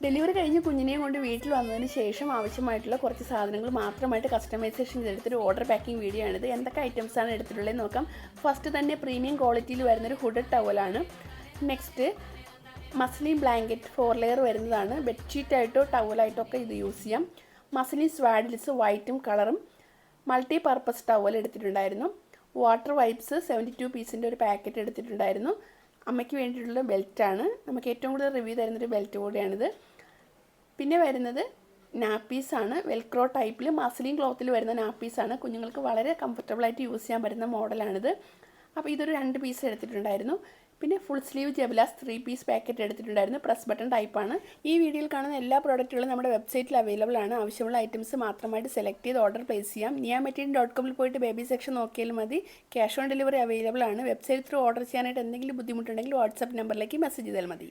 Delivery കഴിഞ്ഞ് കുഞ്ഞിനെയും കൊണ്ട് വീട്ടിൽ വന്നതിന് ശേഷം ആവശ്യമായിട്ടുള്ള കുറച്ച് സാധനങ്ങൾ മാത്രമായിട്ട് കസ്റ്റമൈസേഷൻ ചെയ്തെടുത്തൊരു ഓർഡർ പാക്കിംഗ് വീഡിയോ ആണിത്. എന്തൊക്കെ ഐറ്റംസാണ് എടുത്തിട്ടുള്ളത് നോക്കാം. ഫസ്റ്റ് തന്നെ പ്രീമിയം ക്വാളിറ്റിയിൽ വരുന്നൊരു ഹുഡഡ് ടവലാണ്. നെക്സ്റ്റ് മസ്ലിൻ ബ്ലാങ്കറ്റ് 4 ലെയർ വരുന്നതാണ്. ബെഡ്ഷീറ്റായിട്ടോ ടവലായിട്ടോ ഒക്കെ ഇത് യൂസ് ചെയ്യാം. മസ്ലിൻ സ്വാഡിൽസ് വൈറ്റും കളറും മൾട്ടി പർപ്പസ് ടവൽ എടുത്തിട്ടുണ്ടായിരുന്നു. വാട്ടർ വൈപ്സ് 72 പീസിൻ്റെ ഒരു പാക്കറ്റ് എടുത്തിട്ടുണ്ടായിരുന്നു. അമ്മയ്ക്ക് വേണ്ടിയിട്ടുള്ള ബെൽറ്റാണ്. നമുക്ക് ഏറ്റവും കൂടുതൽ റിവ്യൂ തരുന്നൊരു ബെൽറ്റ് കൂടിയാണിത്. പിന്നെ വരുന്നത് നാപ്പീസാണ്. വെൽക്രോ ടൈപ്പിൽ മസ്ലിൻ ക്ലോത്തിൽ വരുന്ന നാപ്പീസാണ്. കുഞ്ഞുങ്ങൾക്ക് വളരെ കംഫർട്ടബിളായിട്ട് യൂസ് ചെയ്യാൻ പറ്റുന്ന മോഡലാണിത്. അപ്പോൾ ഇതൊരു 2 പീസ് എടുത്തിട്ടുണ്ടായിരുന്നു. പിന്നെ ഫുൾ സ്ലീവ് ജെബലാസ് 3 പീസ് പാക്കറ്റ് എടുത്തിട്ടുണ്ടായിരുന്നു. പ്രസ് ബട്ടൺ ടൈപ്പാണ്. ഈ വീഡിയോയിൽ കാണുന്ന എല്ലാ പ്രോഡക്റ്റുകളും നമ്മുടെ വെബ്സൈറ്റിൽ അവൈലബിൾ ആണ്. ആവശ്യമുള്ള ഐറ്റംസ് മാത്രമായിട്ട് സെലക്ട് ചെയ്ത് ഓർഡർ പ്ലേസ് ചെയ്യാം. niamatterial.com പോയിട്ട് ബേബി സെക്ഷൻ നോക്കിയാൽ മതി. ക്യാഷ് ഓൺ ഡെലിവറി അവൈലബിൾ ആണ്. വെബ്സൈറ്റ് ത്രൂ ഓർഡർ ചെയ്യാനായിട്ട് എന്തെങ്കിലും ബുദ്ധിമുട്ടുണ്ടെങ്കിൽ വാട്സാപ്പ് നമ്പറിലേക്ക് മെസ്സേജ് ചെയ്താൽ മതി.